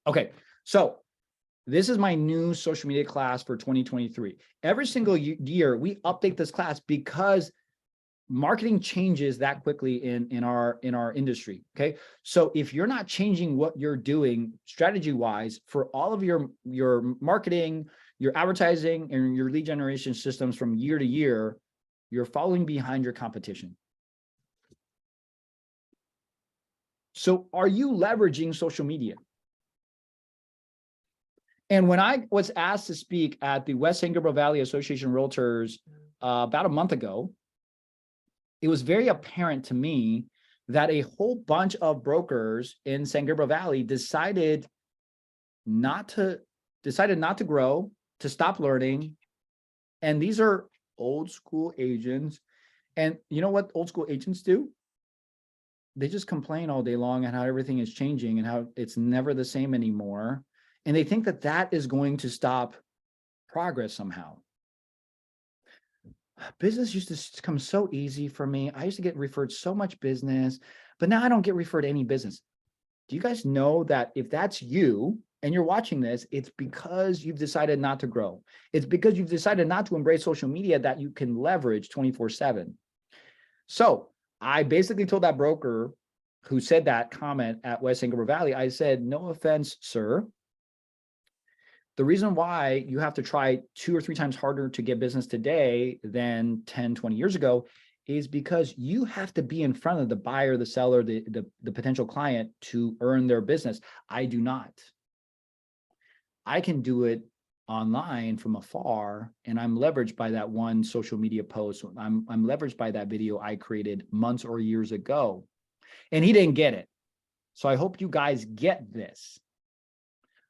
Okay, so this is my new social media class for 2023. Every single year, we update this class because marketing changes that quickly in our industry. Okay, so if you're not changing what you're doing strategy wise for all of your marketing, your advertising, and your lead generation systems from year to year, you're falling behind your competition. So are you leveraging social media? And when I was asked to speak at the West San Gabriel Valley Association Realtors about a month ago, it was very apparent to me that a whole bunch of brokers in San Gabriel Valley decided not to grow, to stop learning. And these are old school agents. And you know what old school agents do? They just complain all day long on how everything is changing and how it's never the same anymore. And they think that that is going to stop progress somehow. Business used to come so easy for me. I used to get referred so much business, but now I don't get referred any business. Do you guys know that if that's you and you're watching this, it's because you've decided not to grow. It's because you've decided not to embrace social media that you can leverage 24/7. So I basically told that broker who said that comment at West San Gabriel Valley, I said, no offense, sir. The reason why you have to try 2 or 3 times harder to get business today than 10, 20 years ago is because you have to be in front of the buyer, the seller, the potential client to earn their business. I do not. I can do it online from afar, and I'm leveraged by that one social media post. I'm leveraged by that video I created months or years ago, and he didn't get it. So I hope you guys get this.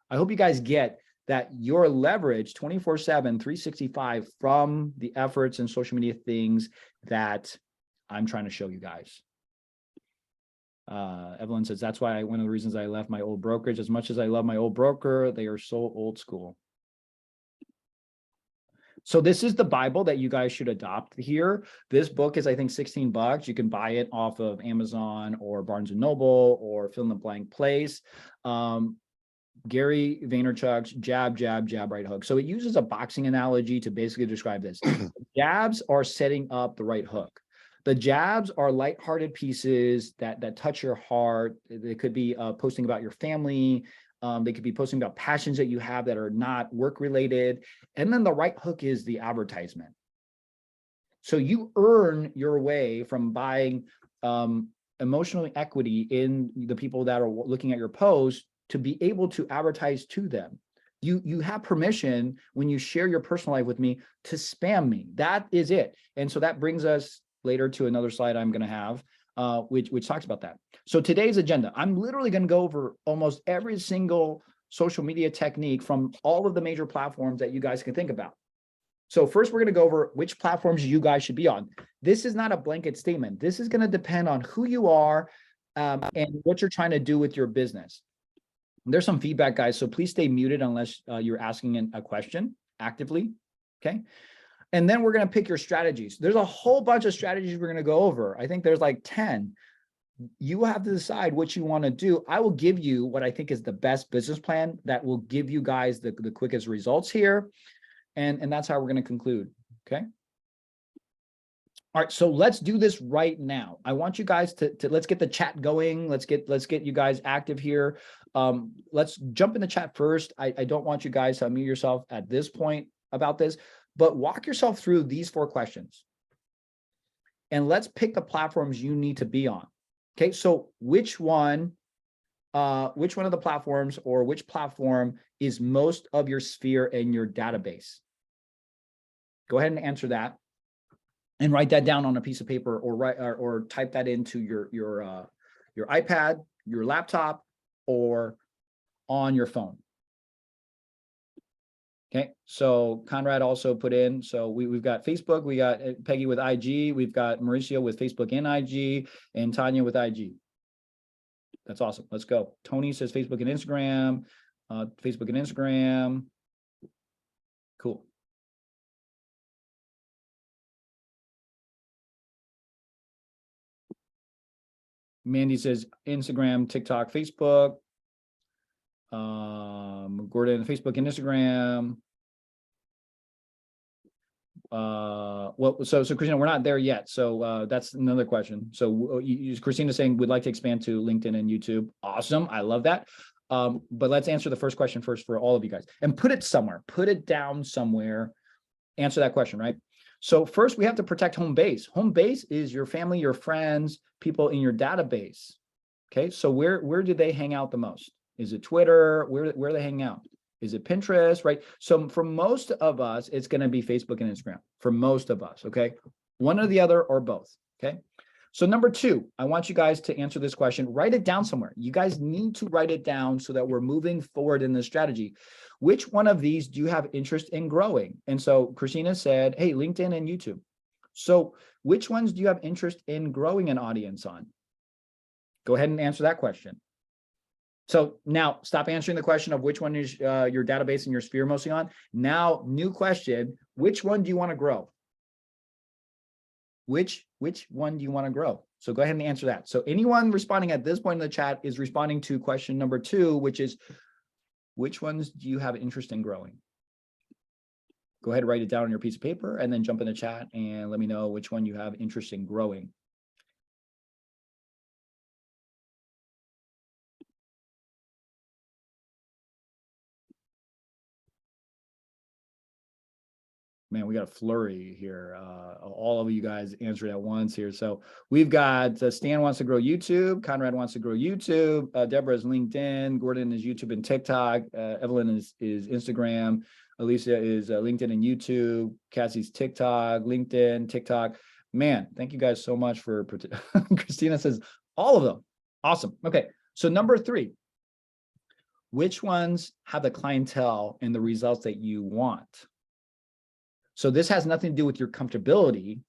I hope you guys get that you're leveraged 24/7, 365 from the efforts and social media things that I'm trying to show you guys. Evelyn says, that's why one of the reasons I left my old brokerage. As much as I love my old broker, they are so old school. So this is the Bible that you guys should adopt here. This book is, I think, $16. You can buy it off of Amazon or Barnes & Noble or fill in the blank place. Gary Vaynerchuk's jab, jab, jab, right hook. So it uses a boxing analogy to basically describe this. Jabs are setting up the right hook. The jabs are lighthearted pieces that touch your heart. They could be posting about your family. They could be posting about passions that you have that are not work related. And then the right hook is the advertisement. So you earn your way from buying emotional equity in the people that are looking at your post to be able to advertise to them. You have permission when you share your personal life with me to spam me. That is it. And so that brings us later to another slide I'm going to have, which talks about that. So today's agenda, I'm literally going to go over almost every single social media technique from all of the major platforms that you guys can think about. So first, we're going to go over which platforms you guys should be on. This is not a blanket statement. This is going to depend on who you are and what you're trying to do with your business. There's some feedback, guys, so please stay muted unless you're asking a question actively, okay? And then we're going to pick your strategies. There's a whole bunch of strategies we're going to go over. I think there's like 10. You have to decide what you want to do. I will give you what I think is the best business plan that will give you guys the quickest results here. And that's how we're going to conclude, okay? All right, so let's do this right now. I want you guys to let's get the chat going. Let's get you guys active here. Let's jump in the chat first. I don't want you guys to unmute yourself at this point about this, but walk yourself through these 4 questions. And let's pick the platforms you need to be on. Okay, so which one of the platforms or which platform is most of your sphere and your database? Go ahead and answer that. And write that down on a piece of paper or type that into your iPad, your laptop, or on your phone. Okay, so Conrad also put in, so we've got Facebook, we got Peggy with IG, we've got Mauricio with Facebook and IG, and Tanya with IG. That's awesome. Let's go. Tony says Facebook and Instagram, Facebook and Instagram. Cool. Mandy says Instagram, TikTok, Facebook. Gordon, Facebook and Instagram. Well, so Christina, we're not there yet. So that's another question. So Christina's saying we'd like to expand to LinkedIn and YouTube. Awesome. I love that. But let's answer the first question first for all of you guys and put it somewhere, put it down somewhere, answer that question, right? So first we have to protect home base. Home base is your family, your friends, people in your database. Okay. So where do they hang out the most? Is it Twitter? Where do they hang out? Is it Pinterest, right? So for most of us, it's going to be Facebook and Instagram for most of us, okay? One or the other or both, okay? So number two, I want you guys to answer this question. Write it down somewhere. You guys need to write it down so that we're moving forward in this strategy. Which one of these do you have interest in growing? And so Christina said, hey, LinkedIn and YouTube. So which ones do you have interest in growing an audience on? Go ahead and answer that question. So now stop answering the question of which one is your database and your sphere mostly on. Now, new question, which one do you want to grow? Which one do you want to grow? So go ahead and answer that. So anyone responding at this point in the chat is responding to question number 2, which is which ones do you have interest in growing? Go ahead and write it down on your piece of paper and then jump in the chat and let me know which one you have interest in growing. Man, we got a flurry here. All of you guys answered at once here. So we've got Stan wants to grow YouTube. Conrad wants to grow YouTube. Deborah is LinkedIn. Gordon is YouTube and TikTok. Evelyn is Instagram. Alicia is LinkedIn and YouTube. Cassie's TikTok, LinkedIn, TikTok. Man, thank you guys so much for Christina says all of them. Awesome. Okay. So number 3, which ones have the clientele and the results that you want? So this has nothing to do with your comfortability.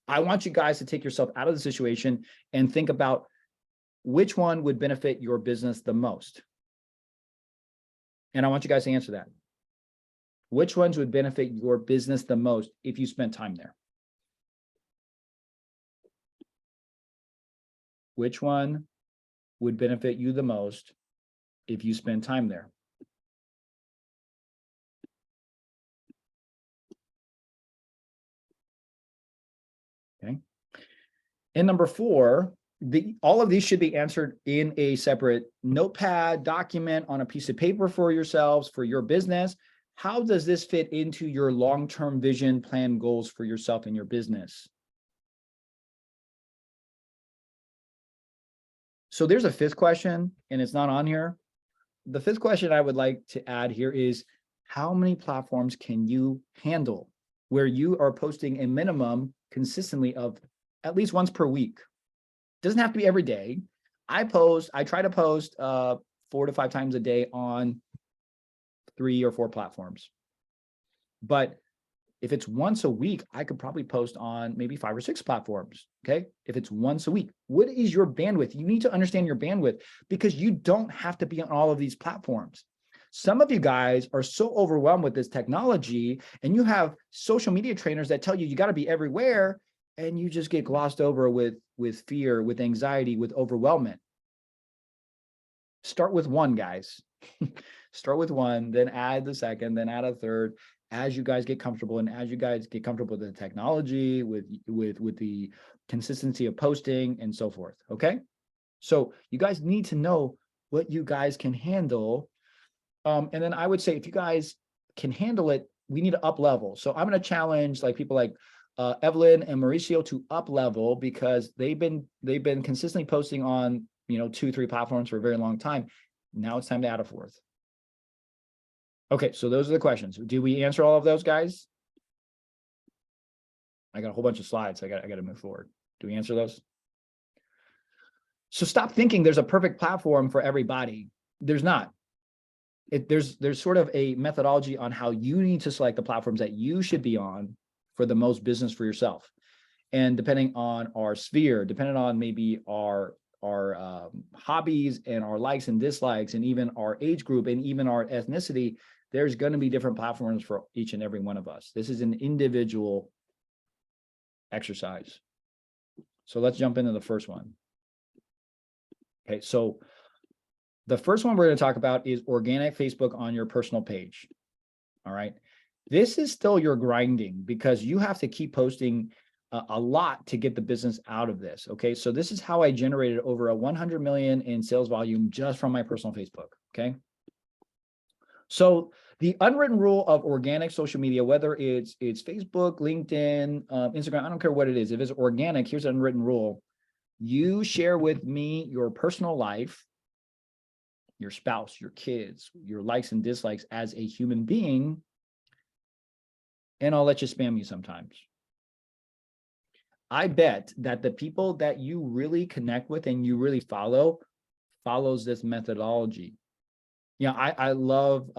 I want you guys to take yourself out of the situation and think about which one would benefit your business the most. And I want you guys to answer that. Which ones would benefit your business the most if you spent time there? Which one would benefit you the most if you spend time there? Okay. And number 4, all of these should be answered in a separate notepad, document on a piece of paper for yourselves, for your business. How does this fit into your long-term vision, plan, goals for yourself and your business? So there's a 5th question, and it's not on here. The 5th question I would like to add here is, how many platforms can you handle where you are posting a minimum consistently of at least once per week? Doesn't have to be every day. I try to post 4 to 5 times a day on 3 or 4 platforms. But if it's once a week, I could probably post on maybe 5 or 6 platforms. Okay. If it's once a week, what is your bandwidth? You need to understand your bandwidth because you don't have to be on all of these platforms. Some of you guys are so overwhelmed with this technology and you have social media trainers that tell you got to be everywhere and you just get glossed over with fear, with anxiety, with overwhelmment. Start with one, guys. Start with one, then add the second, then add a third. As you guys get comfortable and as you guys get comfortable with the technology, with the consistency of posting and so forth. Okay. So you guys need to know what you guys can handle. And then I would say, if you guys can handle it, we need to up level. So I'm going to challenge like people like Evelyn and Mauricio to up level because they've been consistently posting on 2-3 platforms for a very long time. Now it's time to add a 4th. Okay, so those are the questions. Do we answer all of those, guys? I got a whole bunch of slides. I got to move forward. Do we answer those? So stop thinking there's a perfect platform for everybody. There's not. There's sort of a methodology on how you need to select the platforms that you should be on for the most business for yourself. And depending on our sphere, depending on maybe our hobbies and our likes and dislikes, and even our age group and even our ethnicity, there's going to be different platforms for each and every one of us. This is an individual exercise. So let's jump into the first one. Okay, so The first one we're going to talk about is organic Facebook on your personal page. All right. This is still your grinding because you have to keep posting a lot to get the business out of this. Okay. So this is how I generated over 100 million in sales volume just from my personal Facebook. Okay. So the unwritten rule of organic social media, whether it's Facebook, LinkedIn, Instagram, I don't care what it is. If it's organic, here's an unwritten rule. You share with me your personal life, your spouse, your kids, your likes and dislikes as a human being, and I'll let you spam you sometimes. I bet that the people that you really connect with and you really follows this methodology. Yeah, I love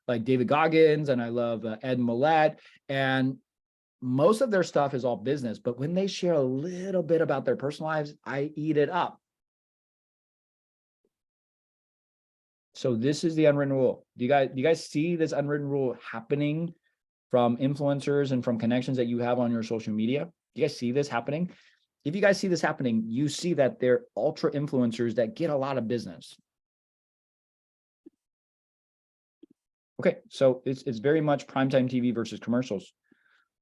like David Goggins, and I love Ed Millett, and most of their stuff is all business, but when they share a little bit about their personal lives, I eat it up. So this is the unwritten rule. Do you guys see this unwritten rule happening from influencers and from connections that you have on your social media? Do you guys see this happening? If you guys see this happening, you see that they're ultra influencers that get a lot of business. Okay, so it's very much primetime TV versus commercials.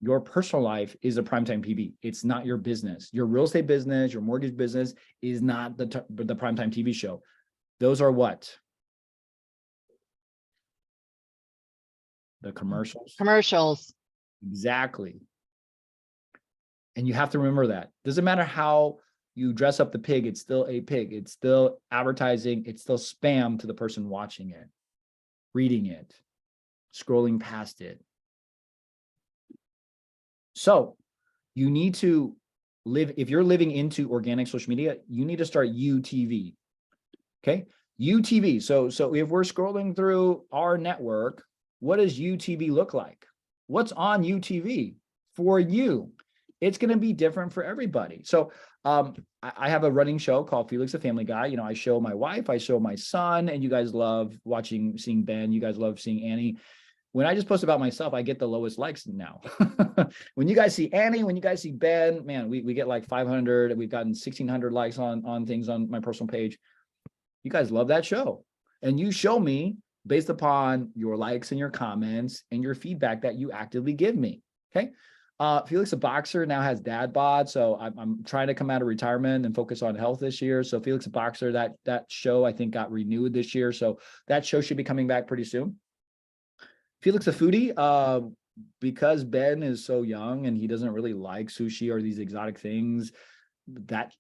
Your personal life is a primetime TV. It's not your business. Your real estate business, your mortgage business is not the primetime TV show. Those are what? The commercials. Commercials. Exactly. And you have to remember that. Doesn't matter how you dress up the pig, it's still a pig. It's still advertising. It's still spam to the person watching it, reading it, scrolling past it. So you need to live, if you're living into organic social media, you need to start UTV. Okay. UTV. So if we're scrolling through our network, what does UTV look like? What's on UTV for you? It's going to be different for everybody. So I have a running show called Felix the Family Guy. You know, I show my wife, I show my son, and you guys love seeing Ben. You guys love seeing Annie. When I just post about myself, I get the lowest likes now. When you guys see Annie, when you guys see Ben, man, we get like 500. We've gotten 1,600 likes on things on my personal page. You guys love that show. And you show me based upon your likes and your comments and your feedback that you actively give me. Okay. Felix the Boxer now has dad bod. So I'm trying to come out of retirement and focus on health this year. So Felix the Boxer, that show I think got renewed this year. So that show should be coming back pretty soon. Felix the Foodie, because Ben is so young and he doesn't really like sushi or these exotic things, that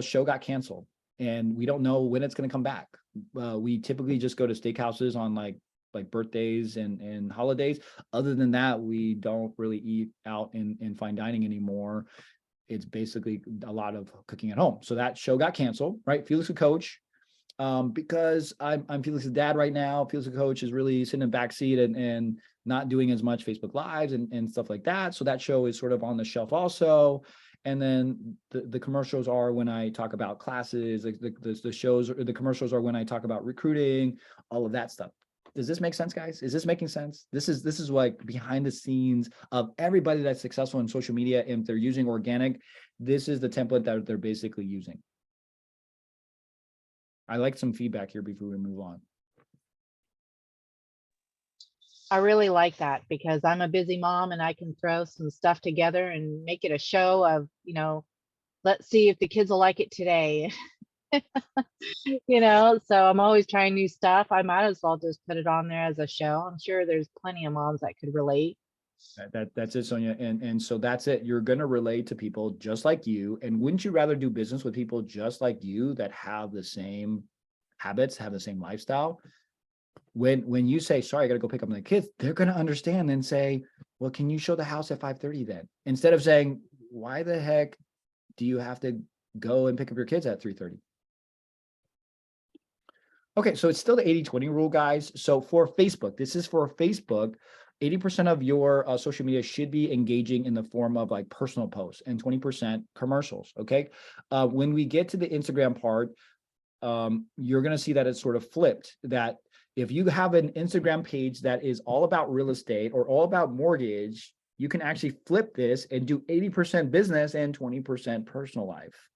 show got canceled, and we don't know when it's going to come back. We typically just go to steakhouses on like birthdays and holidays. Other than that, we don't really eat out in fine dining anymore. It's basically a lot of cooking at home. So that show got canceled, right? Felix the Coach. Because I'm Felix's dad right now. Felix the Coach is really sitting in the backseat and not doing as much Facebook Lives and stuff like that. So that show is sort of on the shelf also. And then the commercials are when I talk about classes, like the shows, or the commercials are when I talk about recruiting, all of that stuff. Does this make sense, guys? Is this making sense? This is like behind the scenes of everybody that's successful in social media. If they're using organic, this is the template that they're basically using. I like some feedback here before we move on. I really like that because I'm a busy mom and I can throw some stuff together and make it a show of, you know, let's see if the kids will like it today. You know, so I'm always trying new stuff. I might as well just put it on there as a show. I'm sure there's plenty of moms that could relate. That's it, Sonia. And so that's it. You're going to relate to people just like you. And wouldn't you rather do business with people just like you that have the same habits, have the same lifestyle? When you say, sorry, I got to go pick up my kids, they're going to understand and say, well, can you show the house at 5:30 then? Instead of saying, why the heck do you have to go and pick up your kids at 3:30? Okay, so it's still the 80-20 rule, guys. So for Facebook, this is for Facebook, 80% of your social media should be engaging in the form of like personal posts and 20% commercials, okay? When we get to the Instagram part, you're going to see that it's sort of flipped, that if you have an Instagram page that is all about real estate or all about mortgage, you can actually flip this and do 80% business and 20% personal life.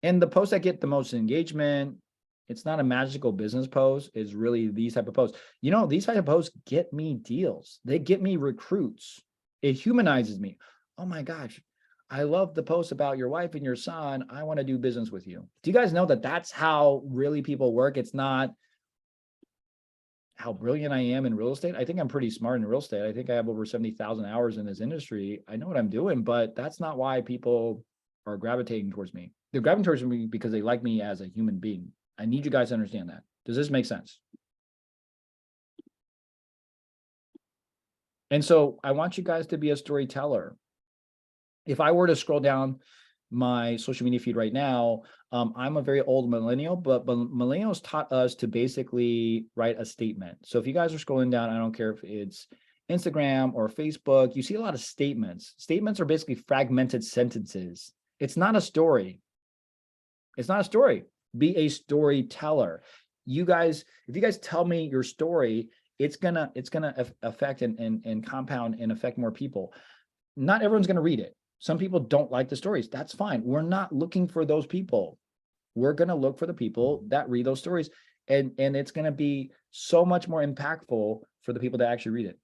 And the posts that get the most engagement, it's not a magical business post. It's really these type of posts. You know, these type of posts get me deals. They get me recruits. It humanizes me. Oh my gosh, I love the post about your wife and your son. I want to do business with you. Do you guys know that that's how really people work? It's not how brilliant I am in real estate. I think I'm pretty smart in real estate. I think I have over 70,000 hours in this industry. I know what I'm doing, but that's not why people are gravitating towards me. They're gravitating towards me because they like me as a human being. I need you guys to understand that. Does this make sense? And so I want you guys to be a storyteller. If I were to scroll down my social media feed right now, I'm a very old millennial, but millennials taught us to basically write a statement. So if you guys are scrolling down, I don't care if it's Instagram or Facebook, you see a lot of statements. Statements are basically fragmented sentences. It's not a story. It's not a story. Be a storyteller. You guys, if you guys tell me your story, it's gonna affect and compound and affect more people. Not everyone's gonna read it. Some people don't like the stories. That's fine. We're not looking for those people. We're going to look for the people that read those stories. And it's going to be so much more impactful for the people that actually read it.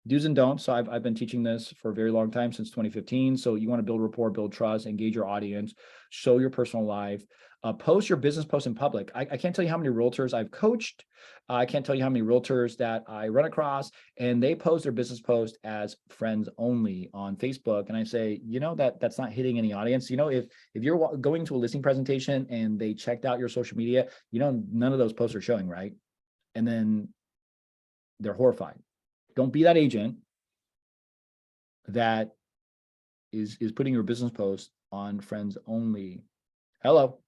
Do's and don'ts. So I've been teaching this for a very long time, since 2015. So you want to build rapport, build trust, engage your audience, show your personal life, post your business posts in public. I can't tell you how many realtors I've coached. I can't tell you how many realtors that I run across, and they post their business post as friends only on Facebook. And I say, you know, that's not hitting any audience. You know, if you're going to a listing presentation and they checked out your social media, you know, none of those posts are showing, right? And then they're horrified. Don't be that agent that is putting your business post on friends only. Hello.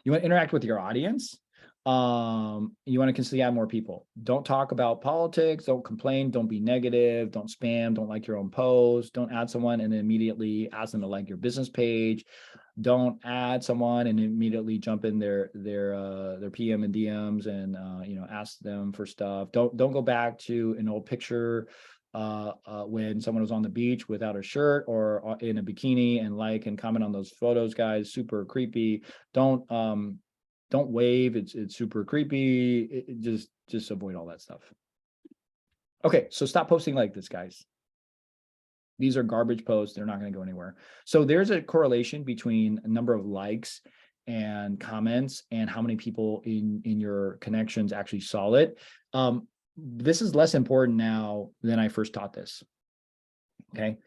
You want to interact with your audience. You want to consistently add more people. Don't talk about politics. Don't complain. Don't be negative. Don't spam. Don't like your own post. Don't add someone and then immediately ask them to like your business page. Don't add someone and immediately jump in their PM and DMs and you know, ask them for stuff. Don't go back to an old picture when someone was on the beach without a shirt or in a bikini and like and comment on those photos, guys. Super creepy. Don't wave. It's super creepy. Just avoid all that stuff. Okay, so stop posting like this, guys. These are garbage posts. They're not going to go anywhere. So there's a correlation between a number of likes and comments and how many people in your connections actually saw it. This is less important now than I first taught this. Okay.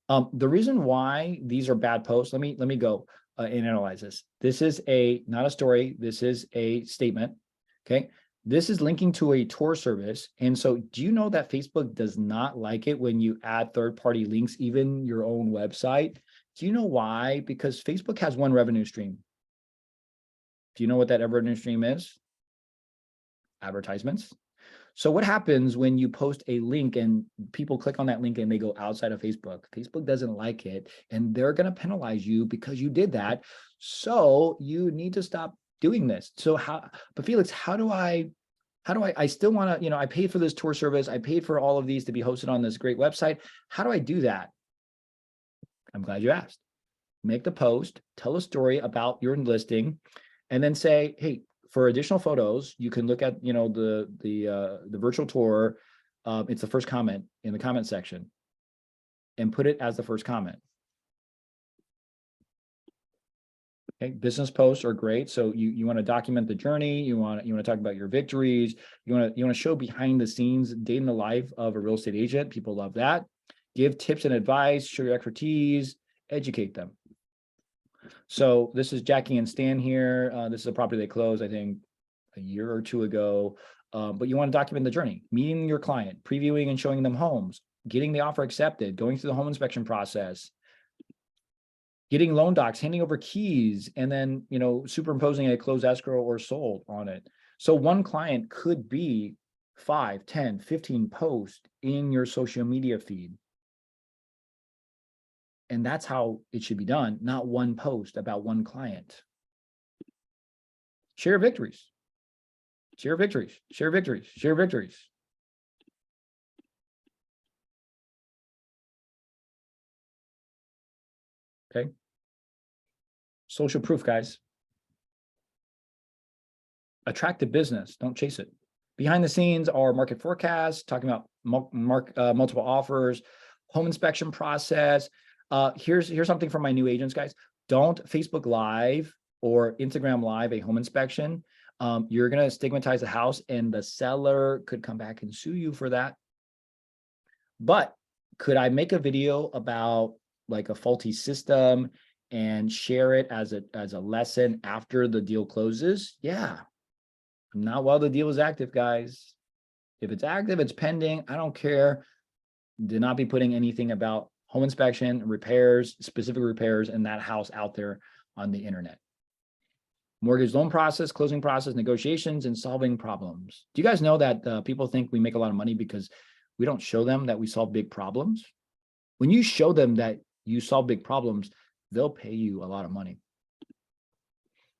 The reason why these are bad posts, let me go and analyze this. This is not a story. This is a statement. Okay. This is linking to a tour service. And so do you know that Facebook does not like it when you add third-party links, even your own website? Do you know why? Because Facebook has one revenue stream. Do you know what that revenue stream is? Advertisements. So what happens when you post a link and people click on that link and they go outside of Facebook? Facebook doesn't like it and they're going to penalize you because you did that. So you need to stop doing this. So but Felix, how do I still want to, you know, I paid for this tour service. I paid for all of these to be hosted on this great website. How do I do that? I'm glad you asked. Make the post, tell a story about your listing, and then say, hey, for additional photos, you can look at, you know, the virtual tour. It's the first comment in the comment section, and put it as the first comment. Okay, business posts are great. So you want to document the journey. You want to talk about your victories. You want to show behind the scenes, day in the life of a real estate agent. People love that. Give tips and advice. Show your expertise. Educate them. So this is Jackie and Stan here. This is a property they closed, I think, a year or two ago. But you want to document the journey, meeting your client, previewing and showing them homes, getting the offer accepted, going through the home inspection process, getting loan docs, handing over keys, and then, you know, superimposing a closed escrow or sold on it. So one client could be 5, 10, 15 posts in your social media feed. And that's how it should be done, not one post about one client. Share victories. Share victories. Share victories. Share victories. Okay. Social proof, guys. Attractive business, don't chase it. Behind the scenes are market forecasts, talking about multiple offers, home inspection process. Here's something for my new agents, guys. Don't Facebook Live or Instagram Live a home inspection. You're going to stigmatize the house and the seller could come back and sue you for that. But could I make a video about like a faulty system and share it as a lesson after the deal closes? Yeah. Not while the deal is active, guys. If it's active, it's pending. I don't care. Do not be putting anything about home inspection, repairs, specific repairs in that house out there on the internet. Mortgage loan process, closing process, negotiations, and solving problems. Do you guys know that people think we make a lot of money because we don't show them that we solve big problems? When you show them that you solve big problems, they'll pay you a lot of money.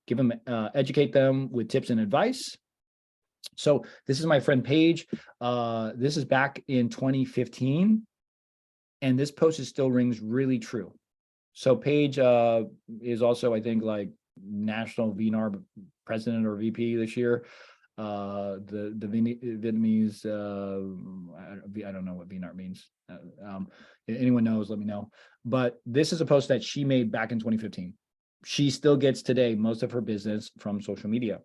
Give them, educate them with tips and advice. So this is my friend Paige. This is back in 2015. And this post still rings really true. So Paige is also, I think, like national VNAR president or VP this year. The Vietnamese, I don't know what VNAR means. Anyone knows, let me know. But this is a post that she made back in 2015. She still gets today most of her business from social media.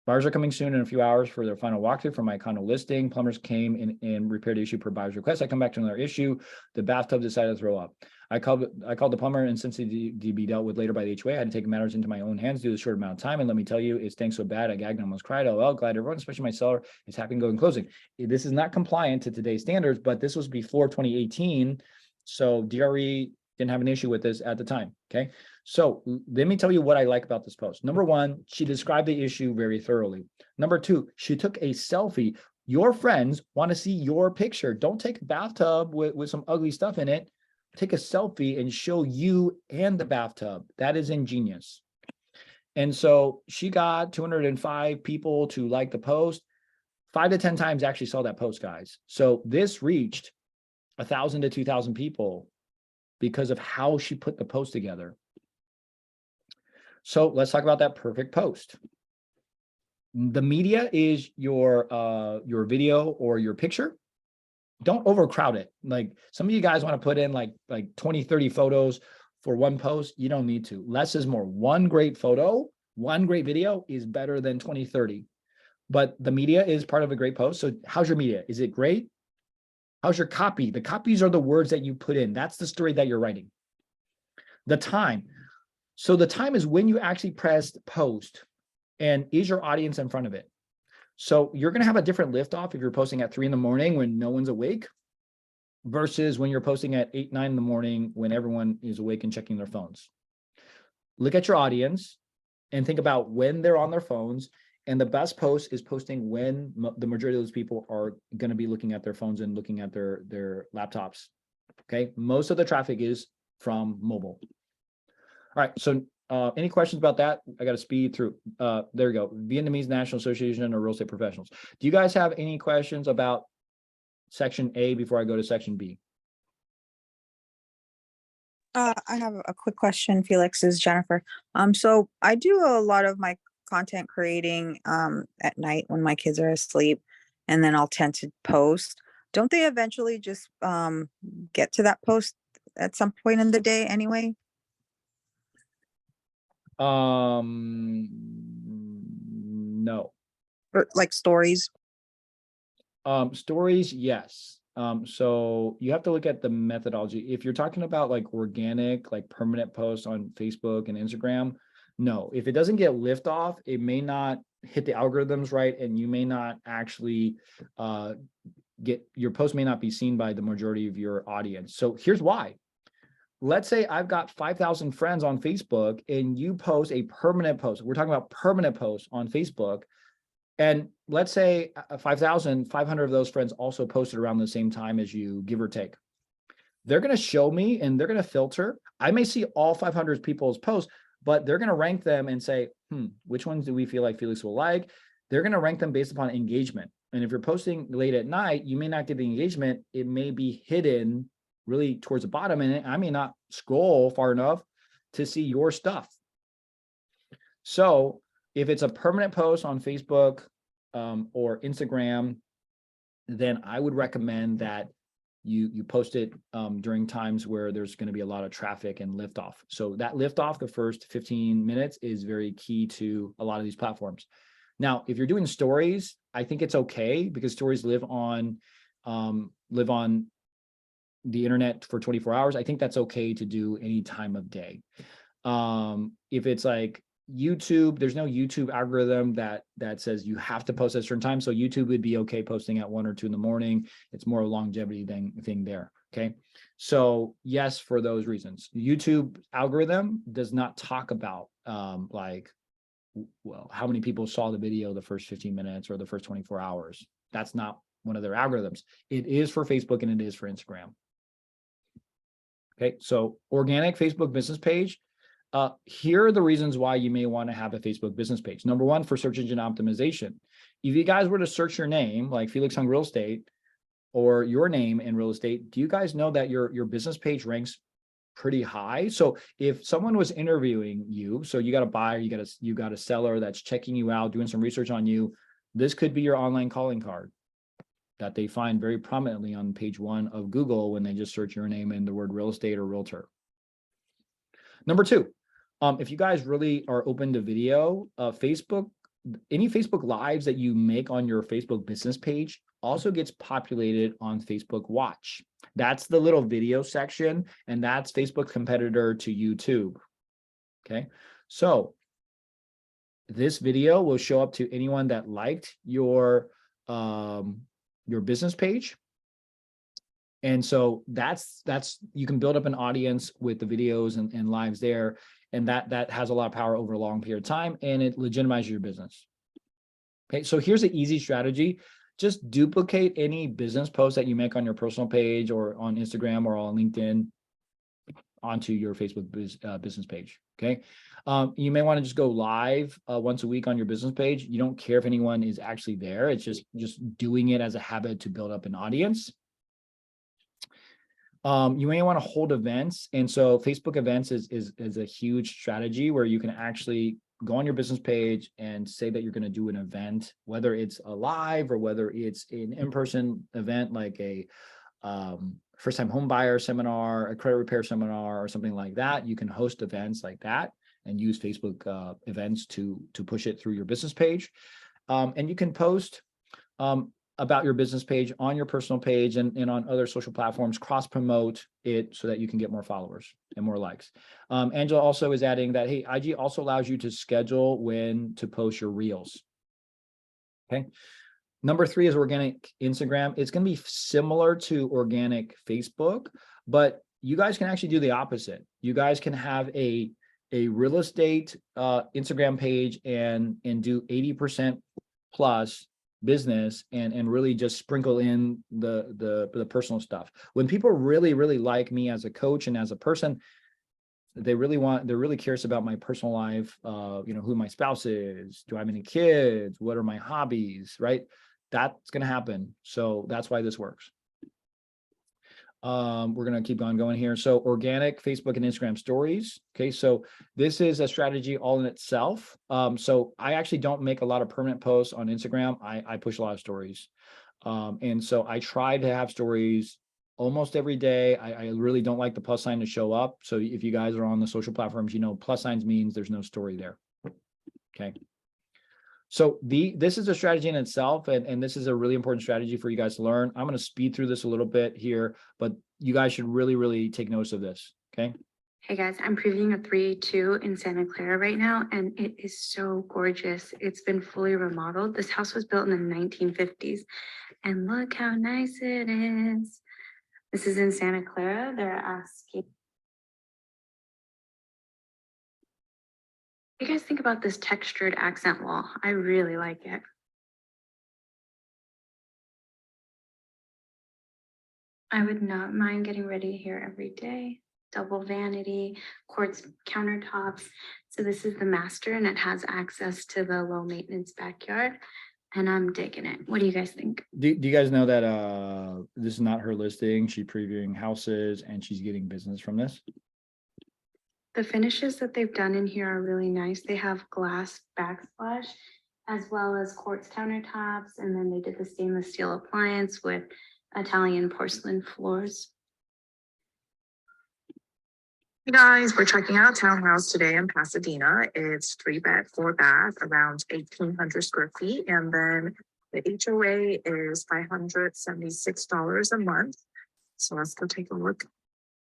Buyers are coming soon in a few hours for their final walkthrough for my condo listing. Plumbers came in and repaired the issue per buyer's request. I come back to another issue. The bathtub decided to throw up. I called the plumber, and since the be dealt with later by the HOA, I had to take matters into my own hands due to the short amount of time. And let me tell you, it stinks so bad. I gagged and almost cried. Oh, well, glad everyone, especially my seller, is happy and going closing. This is not compliant to today's standards, but this was before 2018. So DRE didn't have an issue with this at the time. Okay. So let me tell you what I like about this post. Number one, she described the issue very thoroughly. Number two, she took a selfie. Your friends want to see your picture. Don't take a bathtub with some ugly stuff in it. Take a selfie and show you and the bathtub. That is ingenious. And so she got 205 people to like the post. 5 to 10 times actually saw that post, guys. So this reached 1,000 to 2,000 people because of how she put the post together. So let's talk about that perfect post. The media is your video or your picture. Don't overcrowd it. Like some of you guys want to put in like 20, 30 photos for one post. You don't need to. Less is more. One great photo, one great video is better than 20, 30. But the media is part of a great post. So how's your media? Is it great? How's your copy? The copies are the words that you put in. That's the story that you're writing. The time. So the time is when you actually pressed post, and is your audience in front of it? So you're going to have a different liftoff if you're posting at 3 in the morning when no one's awake versus when you're posting at 8, 9 in the morning when everyone is awake and checking their phones. Look at your audience and think about when they're on their phones. And the best post is posting when the majority of those people are going to be looking at their phones and looking at their laptops. Okay. Most of the traffic is from mobile. All right. So any questions about that? I got to speed through. There we go. Vietnamese National Association of Real Estate Professionals. Do you guys have any questions about section A before I go to section B? I have a quick question, Felix. Is Jennifer. So I do a lot of my content creating at night when my kids are asleep, and then I'll tend to post. Don't they eventually just get to that post at some point in the day anyway? No. Or like stories? Stories, yes. So you have to look at the methodology. If you're talking about like organic, like permanent posts on Facebook and Instagram, no. If it doesn't get liftoff, it may not hit the algorithms right, and you may not actually your post may not be seen by the majority of your audience. So here's why. Let's say I've got 5,000 friends on Facebook and you post a permanent post. We're talking about permanent posts on Facebook. And let's say 5,500 of those friends also posted around the same time as you, give or take. They're going to show me and they're going to filter. I may see all 500 people's posts, but they're going to rank them and say, which ones do we feel like Felix will like? They're going to rank them based upon engagement. And if you're posting late at night, you may not get the engagement. It may be hidden really towards the bottom, and I may not scroll far enough to see your stuff. So if it's a permanent post on Facebook or Instagram, then I would recommend that you post it during times where there's going to be a lot of traffic and liftoff. So that liftoff, the first 15 minutes, is very key to a lot of these platforms. Now, if you're doing stories, I think it's okay because stories live on the internet for 24 hours. I think that's okay to do any time of day. If it's like YouTube, there's no YouTube algorithm that says you have to post at a certain time. So YouTube would be okay posting at 1 or 2 in the morning. It's more a longevity thing there. Okay. So yes, for those reasons, YouTube algorithm does not talk about well, how many people saw the video the first 15 minutes or the first 24 hours. That's not one of their algorithms. It is for Facebook and it is for Instagram. Okay. So organic Facebook business page. Here are the reasons why you may want to have a Facebook business page. Number one, for search engine optimization. If you guys were to search your name, like Felix Hung Real Estate, or your name in real estate, do you guys know that your business page ranks pretty high? So if someone was interviewing you, so you got a buyer, you got a seller that's checking you out, doing some research on you, this could be your online calling card that they find very prominently on page 1 of Google when they just search your name and the word real estate or realtor. Number 2, if you guys really are open to video, Facebook, any Facebook lives that you make on your Facebook business page also gets populated on Facebook Watch. That's the little video section, and that's Facebook's competitor to YouTube. Okay, so this video will show up to anyone that liked your business page. And so that's you can build up an audience with the videos and lives there. And that has a lot of power over a long period of time, and it legitimizes your business. Okay, so here's an easy strategy. Just duplicate any business post that you make on your personal page or on Instagram or on LinkedIn onto your Facebook business page. Okay, you may want to just go live once a week on your business page. You don't care if anyone is actually there. It's just doing it as a habit to build up an audience. You may want to hold events. And so Facebook events is a huge strategy where you can actually go on your business page and say that you're going to do an event, whether it's a live or whether it's an in-person event, like a first-time home buyer seminar, a credit repair seminar, or something like that. You can host events like that and use Facebook events to push it through your business page. And you can post about your business page on your personal page and on other social platforms, cross-promote it so that you can get more followers and more likes. Angela also is adding that, hey, IG also allows you to schedule when to post your reels. Okay. Number 3 is organic Instagram. It's going to be similar to organic Facebook, but you guys can actually do the opposite. You guys can have a real estate Instagram page and do 80% plus business and really just sprinkle in the personal stuff. When people really like me as a coach and as a person, they're really curious about my personal life, who my spouse is, do I have any kids, what are my hobbies, right? That's going to happen. So that's why this works. We're going to keep on going here. So organic Facebook and Instagram stories. Okay. So this is a strategy all in itself. So I actually don't make a lot of permanent posts on Instagram. I push a lot of stories. And so I try to have stories almost every day. I really don't like the plus sign to show up. So if you guys are on the social platforms, plus signs means there's no story there. Okay. So this is a strategy in itself, and this is a really important strategy for you guys to learn. I'm going to speed through this a little bit here, but you guys should really take notice of this, okay? Hey guys, I'm previewing a 3-2 in Santa Clara right now, and it is so gorgeous. It's been fully remodeled. This house was built in the 1950s, and look how nice it is. This is in Santa Clara. They're asking, what do you guys think about this textured accent wall? I really like it. I would not mind getting ready here every day. Double vanity, quartz countertops. So this is the master, and it has access to the low maintenance backyard, and I'm digging it. What do you guys think? Do you guys know that this is not her listing? She's previewing houses and she's getting business from this. The finishes that they've done in here are really nice. They have glass backsplash as well as quartz countertops. And then they did the stainless steel appliance with Italian porcelain floors. Hey guys, we're checking out a townhouse today in Pasadena. It's 3-bed, 4-bath, around 1,800 square feet. And then the HOA is $576 a month. So let's go take a look.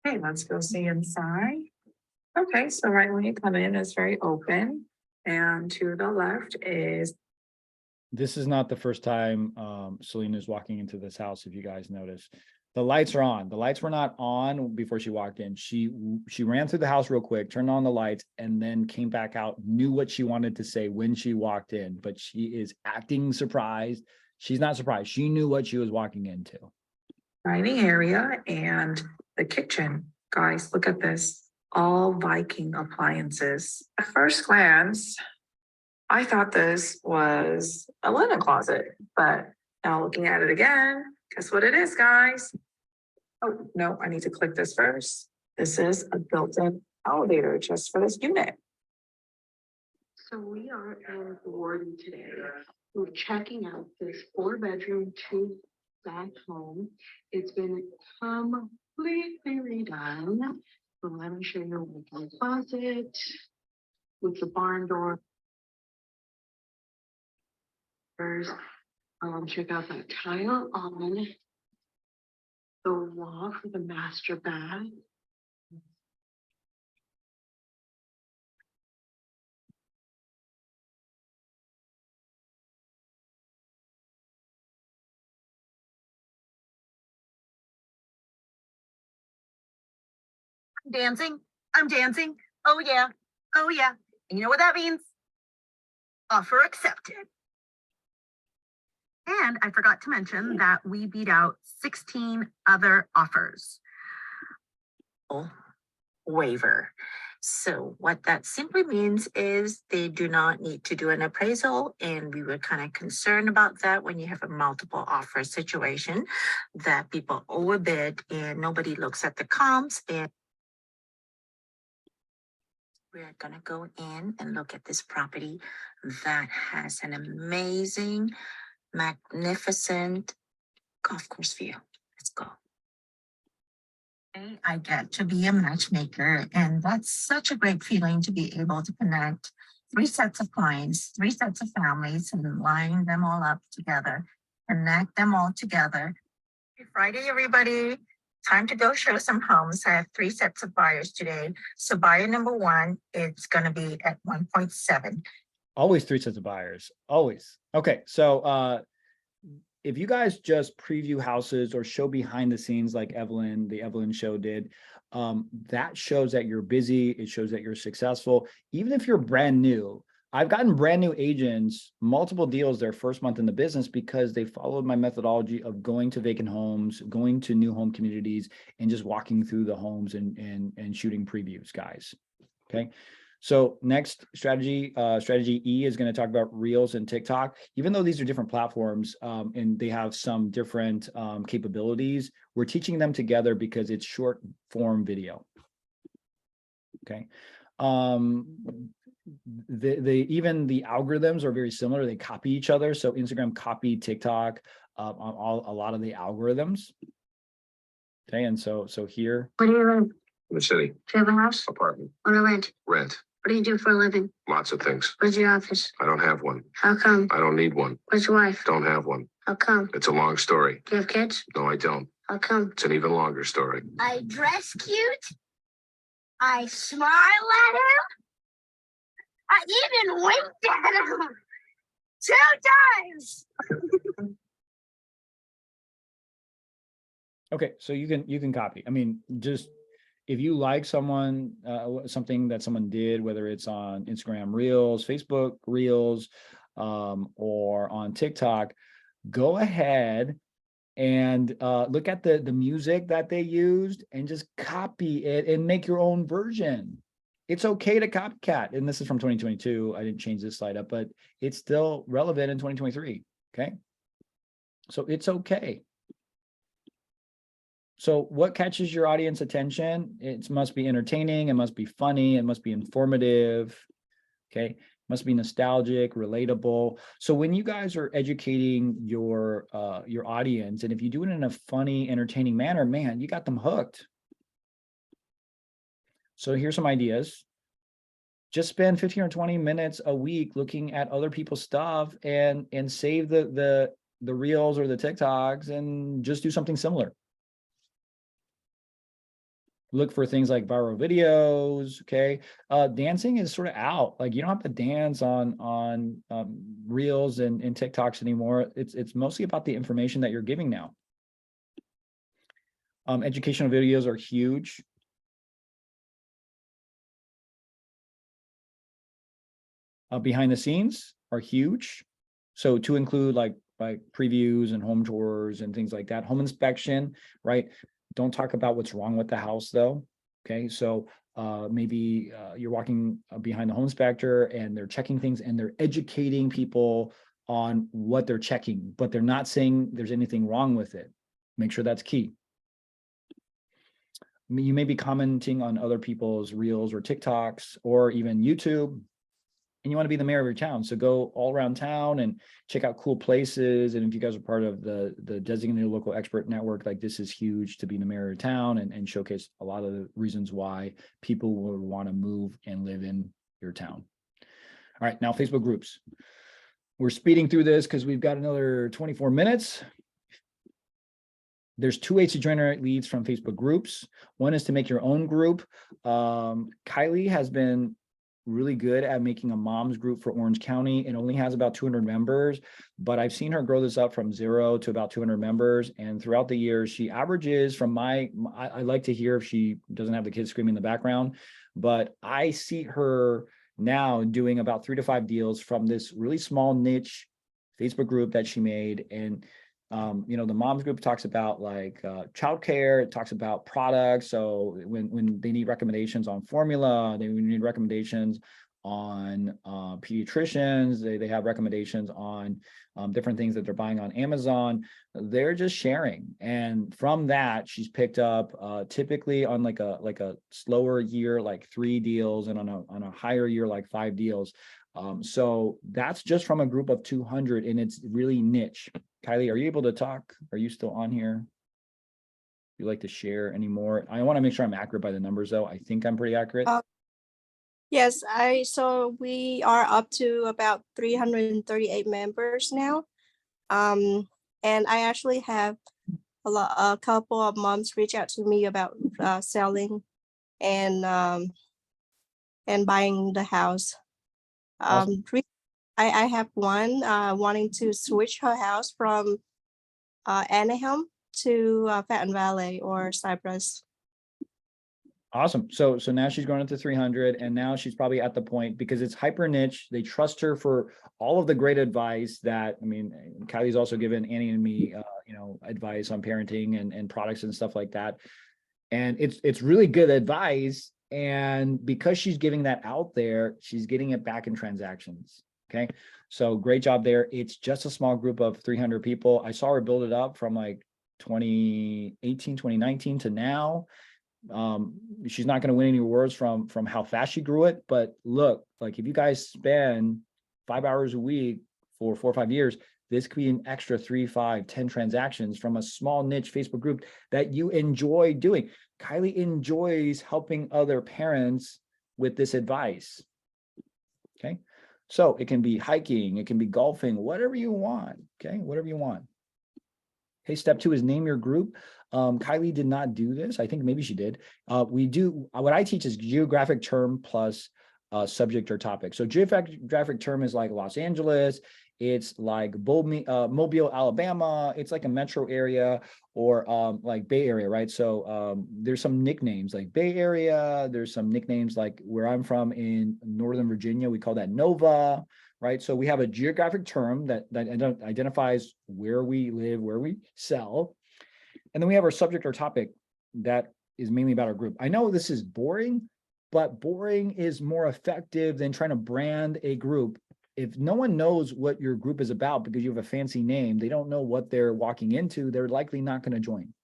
Okay, let's go see inside. Okay, so right when you come in, it's very open. And to the left is This is not the first time Selena's walking into this house, if you guys notice. The lights are on. The lights were not on before she walked in. She ran through the house real quick, turned on the lights, and then came back out, knew what she wanted to say when she walked in, but she is acting surprised. She's not surprised. She knew what she was walking into. dining area and the kitchen. Guys, look at this. All Viking appliances. At first glance, I thought this was a linen closet, but now looking at it again, guess what it is, guys? Oh, no, I need to click this first. This is a built-in elevator just for this unit. So we are in Warden today. We're checking out this 4-bedroom, 2-bath home. It's been completely redone. So let me show you the closet with the barn door. First, check out that tile on the wall for the master bath. Dancing. I'm dancing. Oh yeah. Oh yeah. And you know what that means? Offer accepted. And I forgot to mention that we beat out 16 other offers. Oh, waiver. So what that simply means is they do not need to do an appraisal, and we were kind of concerned about that when you have a multiple offer situation, that people overbid and nobody looks at the comps. And we're gonna go in and look at this property that has an amazing, magnificent golf course view. Let's go. I get to be a matchmaker, and that's such a great feeling to be able to connect 3 sets of clients, 3 sets of families, and line them all up together, connect them all together. Happy Friday, everybody. Time to go show some homes. I have 3 sets of buyers today. So buyer number 1, it's going to be at 1.7. Always 3 sets of buyers, always. Okay, so if you guys just preview houses or show behind the scenes like the Evelyn show did, that shows that you're busy. It shows that you're successful. Even if you're brand new, I've gotten brand new agents multiple deals their first month in the business because they followed my methodology of going to vacant homes, going to new home communities, and just walking through the homes and shooting previews, guys. Okay. So next strategy E is going to talk about Reels and TikTok. Even though these are different platforms and they have some different capabilities, we're teaching them together because it's short form video. Okay. Even the algorithms are very similar. They copy each other. So Instagram copied TikTok on a lot of the algorithms. Okay. And so here. Where do you live? In the city. Do you have a house? Apartment. Or a rent? Rent. What do you do for a living? Lots of things. Where's your office? I don't have one. How come? I don't need one. Where's your wife? Don't have one. How come? It's a long story. Do you have kids? No, I don't. How come? It's an even longer story. I dress cute. I smile at him. I even winked at him 2 times. Okay, so you can copy. I mean, just if you like someone, something that someone did, whether it's on Instagram Reels, Facebook Reels, or on TikTok, go ahead and look at the music that they used and just copy it and make your own version. It's okay to copycat. And this is from 2022. I didn't change this slide up, but it's still relevant in 2023. Okay. So it's okay. So what catches your audience attention? It must be entertaining, it must be funny, it must be informative, okay? Must be nostalgic, relatable. So when you guys are educating your audience, and if you do it in a funny, entertaining manner, man, you got them hooked. So here's some ideas. Just spend 15 or 20 minutes a week looking at other people's stuff and save the reels or the TikToks and just do something similar. Look for things like viral videos, okay? Dancing is sort of out. Like you don't have to dance on reels and TikToks anymore. It's mostly about the information that you're giving now. Educational videos are huge. Behind the scenes are huge. So to include like previews and home tours and things like that. Home inspection, right? Don't talk about what's wrong with the house though. Okay, so maybe you're walking behind the home inspector and they're checking things and they're educating people on what they're checking, but they're not saying there's anything wrong with it. Make sure that's key. You may be commenting on other people's reels or TikToks or even YouTube, and you want to be the mayor of your town. So go all around town and check out cool places. And if you guys are part of the designated local expert network, like this is huge to be the mayor of town and showcase a lot of the reasons why people would want to move and live in your town. All right, now Facebook groups. We're speeding through this because we've got another 24 minutes. There's two ways to generate leads from Facebook groups. One is to make your own group. Kylie has been really good at making a mom's group for Orange County. It only has about 200 members, but I've seen her grow this up from 0 to about 200 members. And throughout the years, she averages from I like to hear if she doesn't have the kids screaming in the background, but I see her now doing about 3 to 5 deals from this really small niche Facebook group that she made. And you know, the moms group talks about like childcare, it talks about products. So when they need recommendations on formula, they need recommendations on pediatricians, they have recommendations on different things that they're buying on Amazon. They're just sharing. And from that, she's picked up typically on like a slower year, like 3 deals, and on a higher year, like 5 deals. So that's just from a group of 200, and it's really niche. Kylie, are you able to talk? Are you still on here? You like to share any more? I want to make sure I'm accurate by the numbers though. I think I'm pretty accurate. Yes, so we are up to about 338 members now. And I actually have a couple of moms reach out to me about selling and buying the house. Awesome. I have one wanting to switch her house from Anaheim to Fountain Valley or Cypress. Awesome. So now she's grown into 300, and now she's probably at the point, because it's hyper niche. They trust her for all of the great advice that, I mean, Kylie's also given Annie and me, you know, advice on parenting and products and stuff like that. And it's really good advice. And because she's giving that out there, she's getting it back in transactions. Okay. So great job there. It's just a small group of 300 people. I saw her build it up from like 2018, 2019 to now. She's not going to win any awards from how fast she grew it, but look, like if you guys spend 5 hours a week for 4 or 5 years, this could be an extra 3, 5, 10 transactions from a small niche Facebook group that you enjoy doing. Kylie enjoys helping other parents with this advice. Okay, so it can be hiking, it can be golfing, whatever you want. Okay, whatever you want. Okay, step 2 is name your group. Kylie did not do this. I think maybe she did. We do, what I teach is geographic term plus subject or topic. So geographic term is like Los Angeles. It's like Mobile, Alabama. It's like a metro area, or like Bay Area, right? So there's some nicknames like Bay Area. There's some nicknames like where I'm from in Northern Virginia. We call that Nova, right? So we have a geographic term that identifies where we live, where we sell. And then we have our subject or topic that is mainly about our group. I know this is boring, but boring is more effective than trying to brand a group. If no one knows what your group is about because you have a fancy name, they don't know what they're walking into, they're likely not going to join.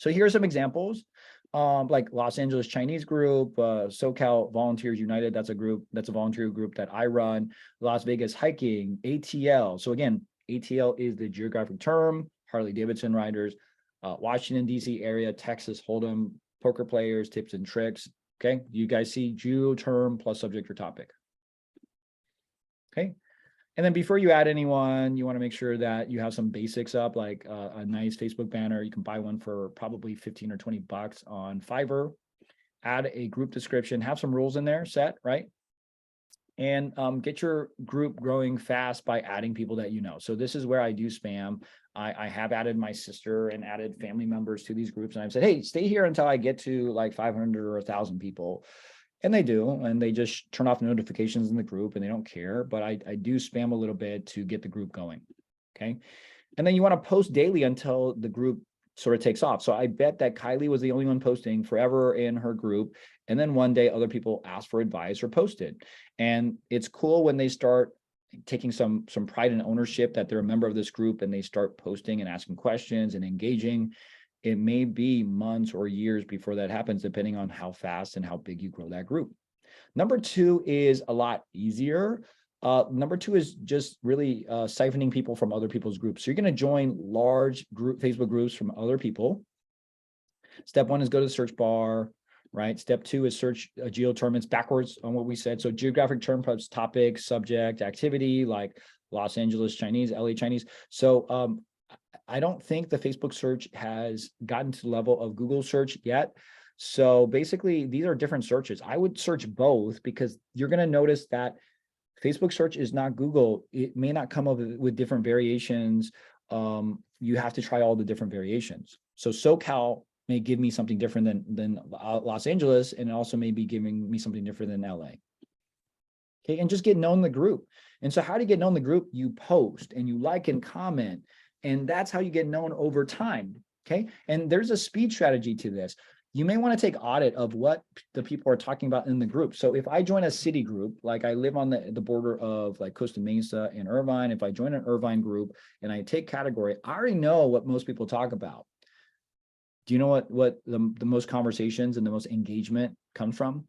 So here are some examples. Like Los Angeles Chinese group, SoCal Volunteers United, that's a volunteer group that I run. Las Vegas Hiking, ATL. So again, ATL is the geographic term, Harley Davidson riders, Washington, DC area, Texas Hold'em, poker players, tips and tricks. Okay, you guys see geo term plus subject or topic. Okay. And then before you add anyone, you want to make sure that you have some basics up, like a nice Facebook banner. You can buy one for probably 15 or 20 bucks on Fiverr. Add a group description, have some rules in there set, right? And get your group growing fast by adding people that you know. So this is where I do spam. I have added my sister and added family members to these groups. And I've said, hey, stay here until I get to like 500 or 1,000 people. And they do, and they just turn off notifications in the group and they don't care, but I do spam a little bit to get the group going, okay? And then you wanna post daily until the group sort of takes off. So I bet that Kylie was the only one posting forever in her group. And then one day other people asked for advice or posted. And it's cool when they start taking some pride and ownership that they're a member of this group and they start posting and asking questions and engaging. It may be months or years before that happens, depending on how fast and how big you grow that group. Number two is a lot easier. Number two is just really siphoning people from other people's groups. So you're going to join large group Facebook groups from other people. Step one is go to the search bar, right? Step two is search geo term. It's backwards on what we said. So geographic term plus topic, subject, activity, like Los Angeles Chinese, LA Chinese. So I don't think the Facebook search has gotten to the level of Google search yet. So basically, these are different searches. I would search both because you're going to notice that Facebook search is not Google. It may not come up with different variations. You have to try all the different variations. So SoCal may give me something different than Los Angeles, and it also may be giving me something different than LA. Okay, and just get known the group. And so how do you get known the group? You post and you like and comment. And that's how you get known over time, okay? And there's a speed strategy to this. You may want to take audit of what the people are talking about in the group. So if I join a city group, like I live on the border of like Costa Mesa and Irvine, if I join an Irvine group and I take category, I already know what most people talk about. Do you know what the most conversations and the most engagement comes from?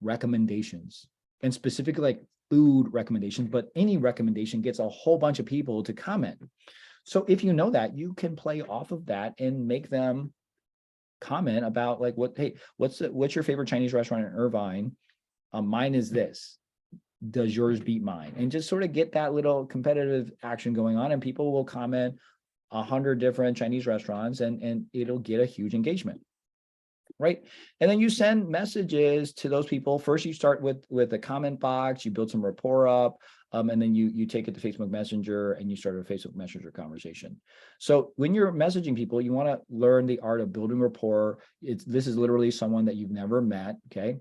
Recommendations, and specifically like food recommendations, but any recommendation gets a whole bunch of people to comment. So if you know that, you can play off of that and make them comment about like, hey, what's your favorite Chinese restaurant in Irvine? Mine is this. Does yours beat mine? And just sort of get that little competitive action going on, and people will comment 100 different Chinese restaurants, and it'll get a huge engagement, right? And then you send messages to those people. First, you start with a comment box, you build some rapport up, and then you take it to Facebook Messenger and you start a Facebook Messenger conversation. So when you're messaging people, you want to learn the art of building rapport. This is literally someone that you've never met, okay?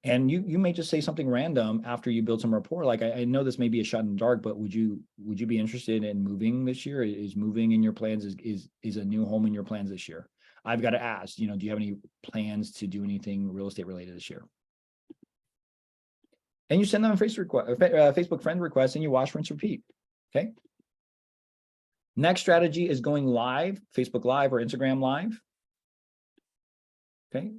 And you may just say something random after you build some rapport. Like, I know this may be a shot in the dark, but would you be interested in moving this year? Is moving in your plans? Is a new home in your plans this year? I've got to ask, do you have any plans to do anything real estate related this year? And you send them a Facebook friend request, and you wash, rinse, repeat, okay? Next strategy is going live, Facebook Live or Instagram Live, okay?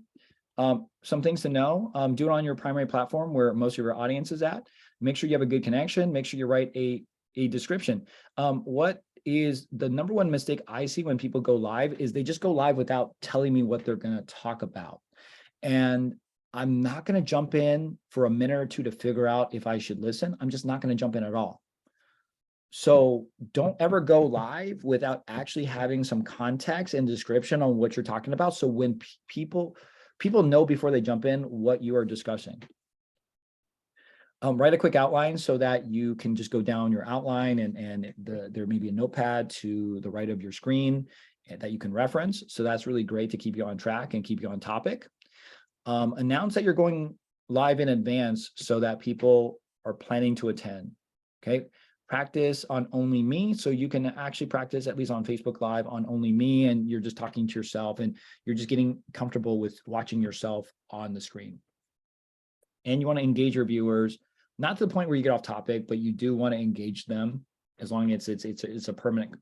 Some things to know, do it on your primary platform where most of your audience is at. Make sure you have a good connection. Make sure you write a description. What is the number one mistake I see when people go live is they just go live without telling me what they're going to talk about. And I'm not going to jump in for a minute or two to figure out if I should listen. I'm just not going to jump in at all. So don't ever go live without actually having some context and description on what you're talking about. So when people know before they jump in what you are discussing. Write a quick outline so that you can just go down your outline, and there may be a notepad to the right of your screen that you can reference. So that's really great to keep you on track and keep you on topic. Announce that you're going live in advance so that people are planning to attend, okay? Practice on only me, so you can actually practice at least on Facebook Live on only me, and you're just talking to yourself and you're just getting comfortable with watching yourself on the screen. And you want to engage your viewers, not to the point where you get off topic, but you do want to engage them as long as it's a permanent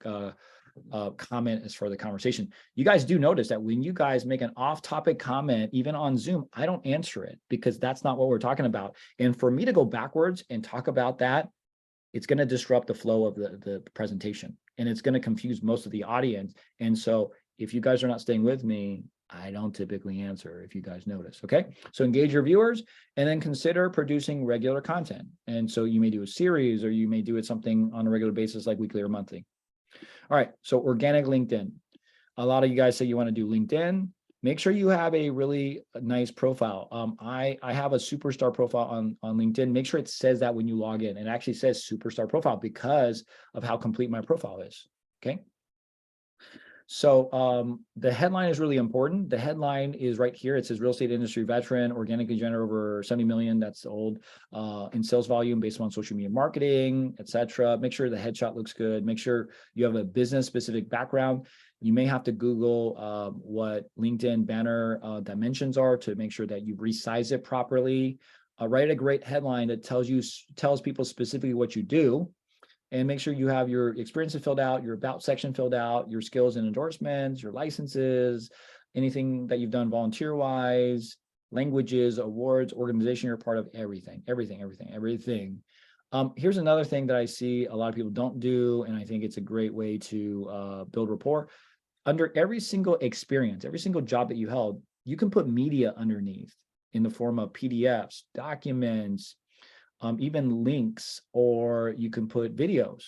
comment as for the conversation. You guys do notice that when you guys make an off-topic comment, even on Zoom, I don't answer it because that's not what we're talking about. And for me to go backwards and talk about that, it's going to disrupt the flow of the presentation, and it's going to confuse most of the audience. And so if you guys are not staying with me, I don't typically answer, if you guys notice. Okay, so engage your viewers and then consider producing regular content. And so you may do a series, or you may do it something on a regular basis like weekly or monthly. All right, so organic LinkedIn. A lot of you guys say you want to do LinkedIn. Make sure you have a really nice profile. I have a superstar profile on LinkedIn. Make sure it says that when you log in. It actually says superstar profile because of how complete my profile is. Okay. So the headline is really important. The headline is right here. It says real estate industry veteran, organically generate over 70 million. That's old in sales volume based on social media marketing, etc. Make sure the headshot looks good. Make sure you have a business specific background. You may have to Google what LinkedIn banner dimensions are to make sure that you resize it properly. Write a great headline that tells people specifically what you do. And make sure you have your experiences filled out, your about section filled out, your skills and endorsements, your licenses, anything that you've done volunteer-wise, languages, awards, organization, you're part of everything. Here's another thing that I see a lot of people don't do, and I think it's a great way to build rapport. Under every single experience, every single job that you held, you can put media underneath in the form of PDFs, documents, even links, or you can put videos.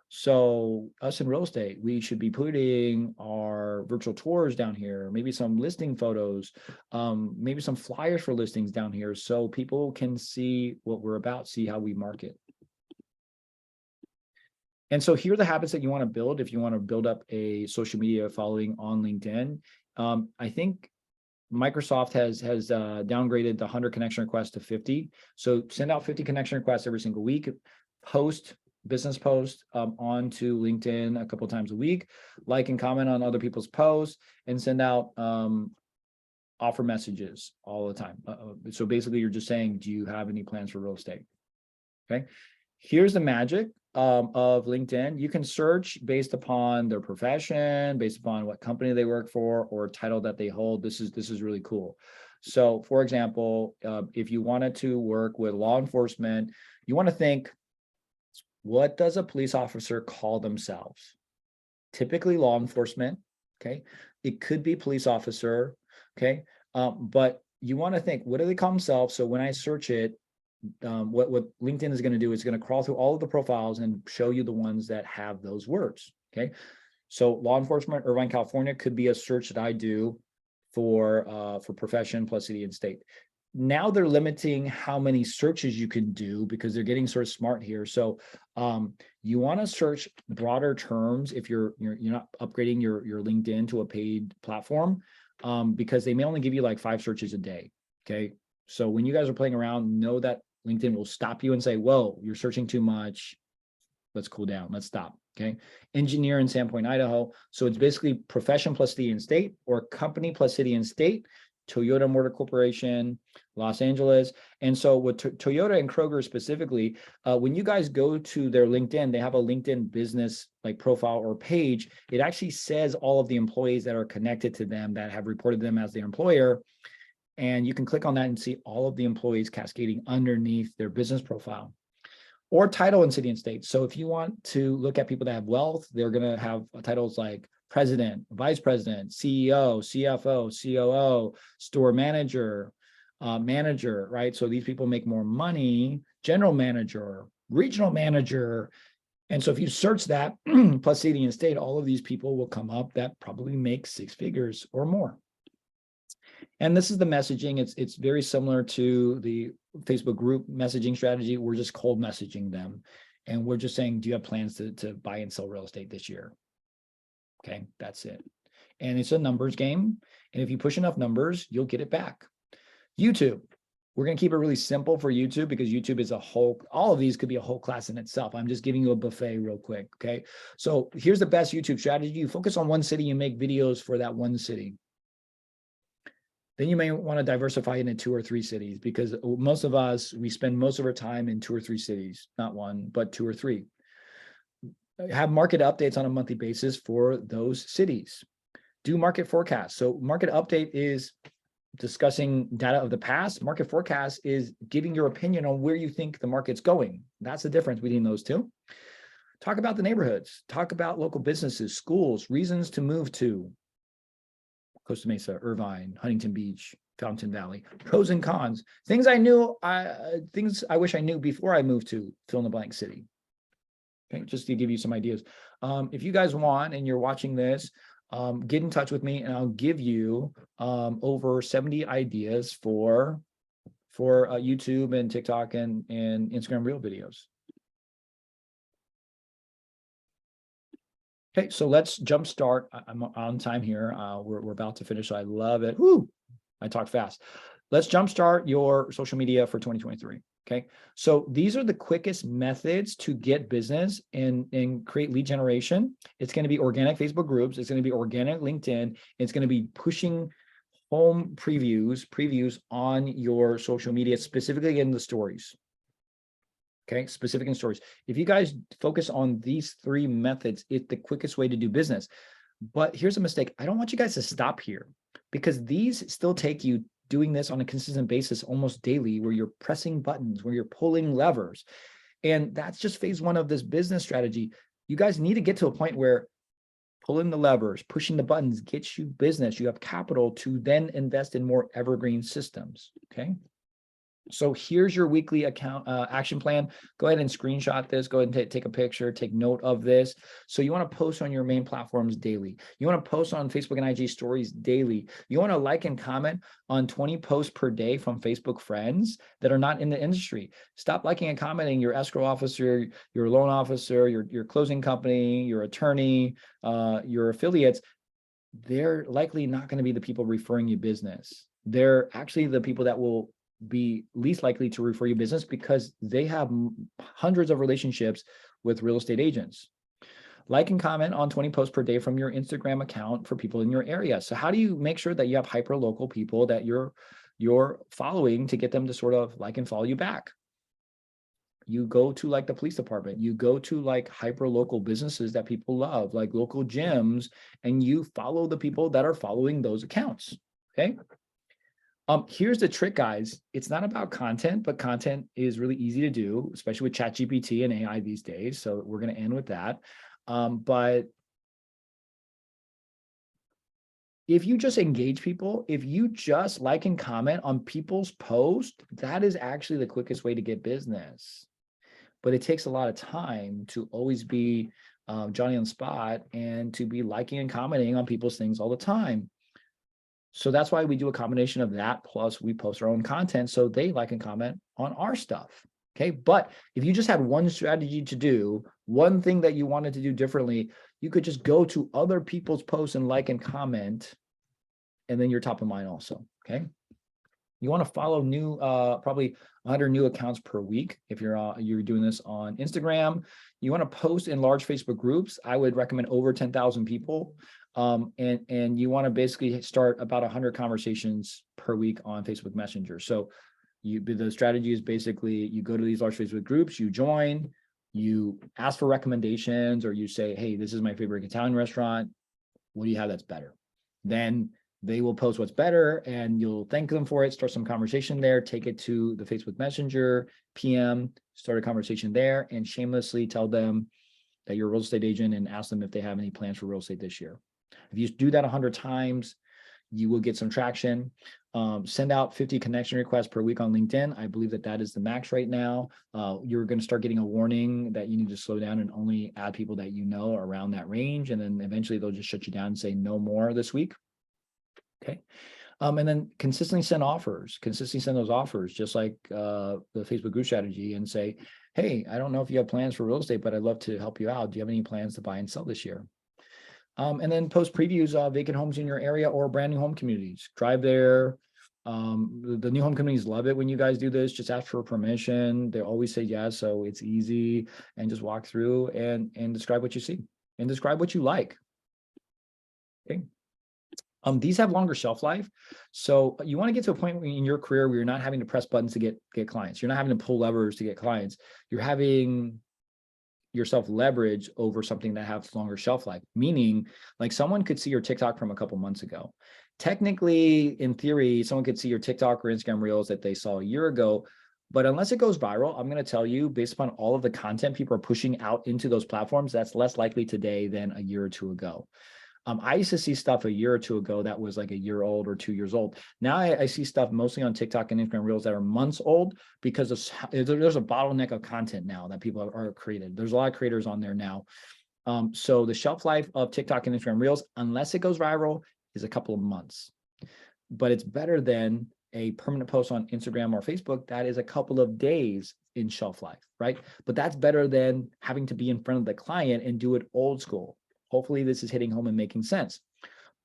So us in real estate, we should be putting our virtual tours down here, maybe some listing photos, maybe some flyers for listings down here so people can see what we're about, see how we market. And so here are the habits that you want to build if you want to build up a social media following on LinkedIn. I think Microsoft has downgraded the 100 connection requests to 50. So send out 50 connection requests every single week. Post business post onto LinkedIn a couple times a week. Like and comment on other people's posts, and send out offer messages all the time. So basically, you're just saying, do you have any plans for real estate? Okay. Here's the magic of LinkedIn. You can search based upon their profession, based upon what company they work for, or title that they hold. This is really cool. So for example, if you wanted to work with law enforcement, you want to think, what does a police officer call themselves? Typically law enforcement, okay? It could be police officer, okay? But you want to think, what do they call themselves? So when I search it, what LinkedIn is going to do is going to crawl through all of the profiles and show you the ones that have those words. Okay, so law enforcement, Irvine, California could be a search that I do for profession plus city and state. Now they're limiting how many searches you can do because they're getting sort of smart here. So you want to search broader terms if you're not upgrading your LinkedIn to a paid platform, because they may only give you like 5 searches a day. Okay, so when you guys are playing around, know that LinkedIn will stop you and say, whoa, you're searching too much. Let's cool down. Let's stop. Okay. Engineer in Sandpoint, Idaho. So it's basically profession plus city and state, or company plus city and state. Toyota Motor Corporation, Los Angeles. And so with Toyota and Kroger specifically, when you guys go to their LinkedIn, they have a LinkedIn business like profile or page. It actually says all of the employees that are connected to them that have reported them as their employer. And you can click on that and see all of the employees cascading underneath their business profile. Or title in city and state. So if you want to look at people that have wealth, they're going to have titles like president, vice president, CEO, CFO, COO, store manager, manager, right? So these people make more money, general manager, regional manager. And so if you search that plus city and state, all of these people will come up that probably make 6 figures or more. And this is the messaging. It's very similar to the Facebook group messaging strategy. We're just cold messaging them. And we're just saying, do you have plans to buy and sell real estate this year? Okay, that's it. And it's a numbers game. And if you push enough numbers, you'll get it back. YouTube. We're going to keep it really simple for YouTube because YouTube is all of these could be a whole class in itself. I'm just giving you a buffet real quick. Okay. So here's the best YouTube strategy. You focus on one city and make videos for that one city. Then you may want to diversify into 2 or 3 cities, because most of us, we spend most of our time in 2 or 3 cities, not 1, but 2 or 3. have market updates on a monthly basis for those cities. Do market forecasts. So market update is discussing data of the past. Market forecast is giving your opinion on where you think the market's going. That's the difference between those two. Talk about the neighborhoods. Talk about local businesses, schools, reasons to move to Costa Mesa, Irvine, Huntington Beach, Fountain Valley, pros and cons, things I knew, things I wish I knew before I moved to fill in the blank city. Okay, just to give you some ideas. If you guys want and you're watching this, get in touch with me and I'll give you over 70 ideas for YouTube and TikTok and Instagram Reel videos. Okay, so let's jump start. I'm on time here. We're about to finish. So I love it. Woo! I talk fast. Let's jumpstart your social media for 2023. Okay, so these are the quickest methods to get business and create lead generation. It's going to be organic Facebook groups. It's going to be organic LinkedIn. It's going to be pushing home previews on your social media, specifically in the stories. Okay, specific in stories. If you guys focus on these three methods, it's the quickest way to do business. But here's a mistake. I don't want you guys to stop here because these still take you doing this on a consistent basis almost daily, where you're pressing buttons, where you're pulling levers. And that's just phase one of this business strategy. You guys need to get to a point where pulling the levers, pushing the buttons gets you business. You have capital to then invest in more evergreen systems. Okay. So here's your weekly action plan. Go ahead and screenshot this. Go ahead and take a picture, take note of this. So you want to post on your main platforms daily. You want to post on Facebook and IG stories daily. You want to like and comment on 20 posts per day from Facebook friends that are not in the industry. Stop liking and commenting your escrow officer, your loan officer, your closing company, your attorney, your affiliates. They're likely not going to be the people referring you business. They're actually the people that will be least likely to refer you business because they have hundreds of relationships with real estate agents. Like and comment on 20 posts per day from your Instagram account for people in your area. So how do you make sure that you have hyper local people that you're following to get them to sort of like and follow you back? You go to like the police department, you go to like hyper local businesses that people love, like local gyms, and you follow the people that are following those accounts. Okay. Here's the trick, guys. It's not about content, but content is really easy to do, especially with ChatGPT and AI these days. So we're going to end with that. But if you just engage people, if you just like and comment on people's posts, that is actually the quickest way to get business. But it takes a lot of time to always be Johnny on the spot and to be liking and commenting on people's things all the time. So that's why we do a combination of that, plus we post our own content so they like and comment on our stuff. Okay, but if you just had one strategy to do, one thing that you wanted to do differently, you could just go to other people's posts and like and comment, and then you're top of mind also. Okay, you want to follow new, probably 100 new accounts per week. If you're doing this on Instagram, you want to post in large Facebook groups. I would recommend over 10,000 people. And you want to basically start about 100 conversations per week on Facebook Messenger. So the strategy is basically you go to these large Facebook groups, you join, you ask for recommendations, or you say, hey, this is my favorite Italian restaurant. What do you have that's better? Then they will post what's better and you'll thank them for it, start some conversation there, take it to the Facebook Messenger, PM, start a conversation there, and shamelessly tell them that you're a real estate agent and ask them if they have any plans for real estate this year. If you do that 100 times, you will get some traction. Send out 50 connection requests per week on LinkedIn. I believe that is the max right now. You're going to start getting a warning that you need to slow down and only add people that you know around that range. And then eventually they'll just shut you down and say no more this week. Okay. And then consistently send those offers, just like the Facebook group strategy, and say, hey, I don't know if you have plans for real estate, but I'd love to help you out. Do you have any plans to buy and sell this year? And then post previews of vacant homes in your area or brand new home communities. Drive there. The new home communities love it when you guys do this. Just ask for permission. They always say yes, so it's easy. And just walk through and describe what you see and describe what you like. Okay. These have longer shelf life. So you want to get to a point in your career where you're not having to press buttons to get clients. You're not having to pull levers to get clients. You're having yourself leverage over something that has longer shelf life, meaning like someone could see your TikTok from a couple months ago. Technically, in theory, someone could see your TikTok or Instagram reels that they saw a year ago, but unless it goes viral, I'm going to tell you, based upon all of the content people are pushing out into those platforms, that's less likely today than a year or two ago. I used to see stuff a year or two ago that was like a year old or 2 years old. Now I see stuff mostly on TikTok and Instagram Reels that are months old because there's a bottleneck of content now that people are created. There's a lot of creators on there now. So the shelf life of TikTok and Instagram Reels, unless it goes viral, is a couple of months. But it's better than a permanent post on Instagram or Facebook that is a couple of days in shelf life, right? But that's better than having to be in front of the client and do it old school. Hopefully this is hitting home and making sense.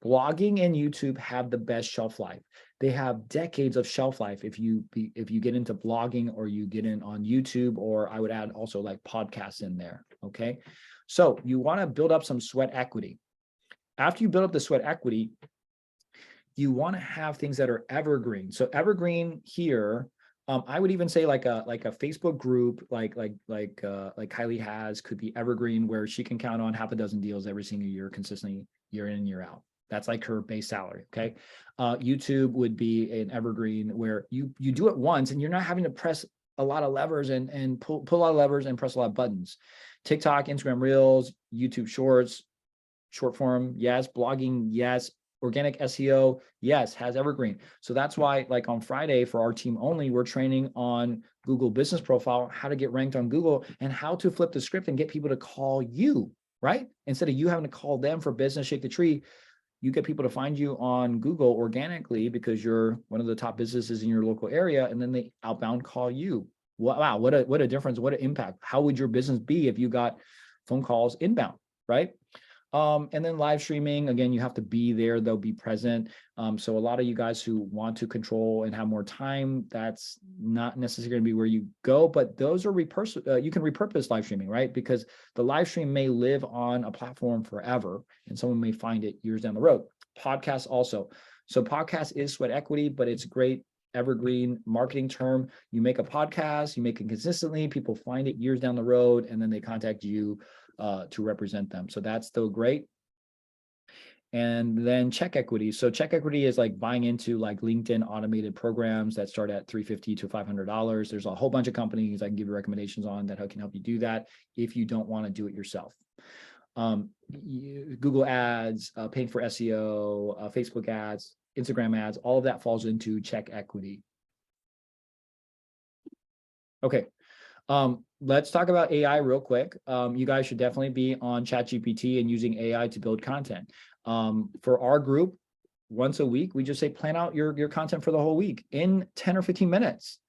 Blogging and YouTube have the best shelf life. They have decades of shelf life if you get into blogging or you get in on YouTube, or I would add also like podcasts in there, okay? So you want to build up some sweat equity. After you build up the sweat equity, you want to have things that are evergreen. So evergreen here, I would even say like a Facebook group like Kylie has could be evergreen, where she can count on half a dozen deals every single year consistently, year in and year out. That's like her base salary. Okay. YouTube would be an evergreen where you do it once and you're not having to press a lot of levers and pull a lot of levers and press a lot of buttons. TikTok, Instagram Reels, YouTube Shorts, short form, yes. Blogging, yes. Organic SEO, yes, has evergreen. So that's why, like on Friday for our team only, we're training on Google Business Profile, how to get ranked on Google and how to flip the script and get people to call you, right? Instead of you having to call them for business, shake the tree, you get people to find you on Google organically because you're one of the top businesses in your local area, and then they outbound call you. Wow, what a difference, what an impact. How would your business be if you got phone calls inbound, right? And then live streaming, again, you have to be there, they'll be present. So a lot of you guys who want to control and have more time, that's not necessarily going to be where you go, but those are you can repurpose live streaming, right? Because the live stream may live on a platform forever and someone may find it years down the road. Podcasts also. So podcast is sweat equity, but it's great evergreen marketing term. You make a podcast, you make it consistently, people find it years down the road, and then they contact you to represent them. So that's still great. And then check equity. So check equity is like buying into like LinkedIn automated programs that start at $350 to $500. There's a whole bunch of companies I can give you recommendations on that can help you do that if you don't want to do it yourself. Google ads, paying for SEO, Facebook ads, Instagram ads, all of that falls into check equity. Okay. Let's talk about AI real quick. You guys should definitely be on ChatGPT and using AI to build content. For our group, once a week, we just say, plan out your content for the whole week in 10 or 15 minutes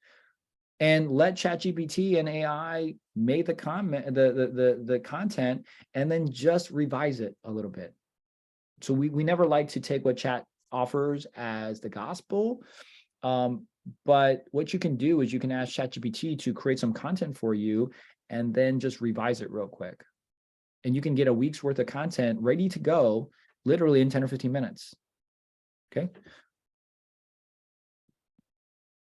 and let ChatGPT and AI make the comment, the content, and then just revise it a little bit. So we never like to take what chat offers as the gospel. But what you can do is you can ask ChatGPT to create some content for you and then just revise it real quick. And you can get a week's worth of content ready to go literally in 10 or 15 minutes. Okay.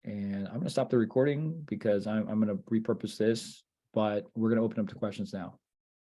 And I'm going to stop the recording because I'm going to repurpose this, but we're going to open up to questions now.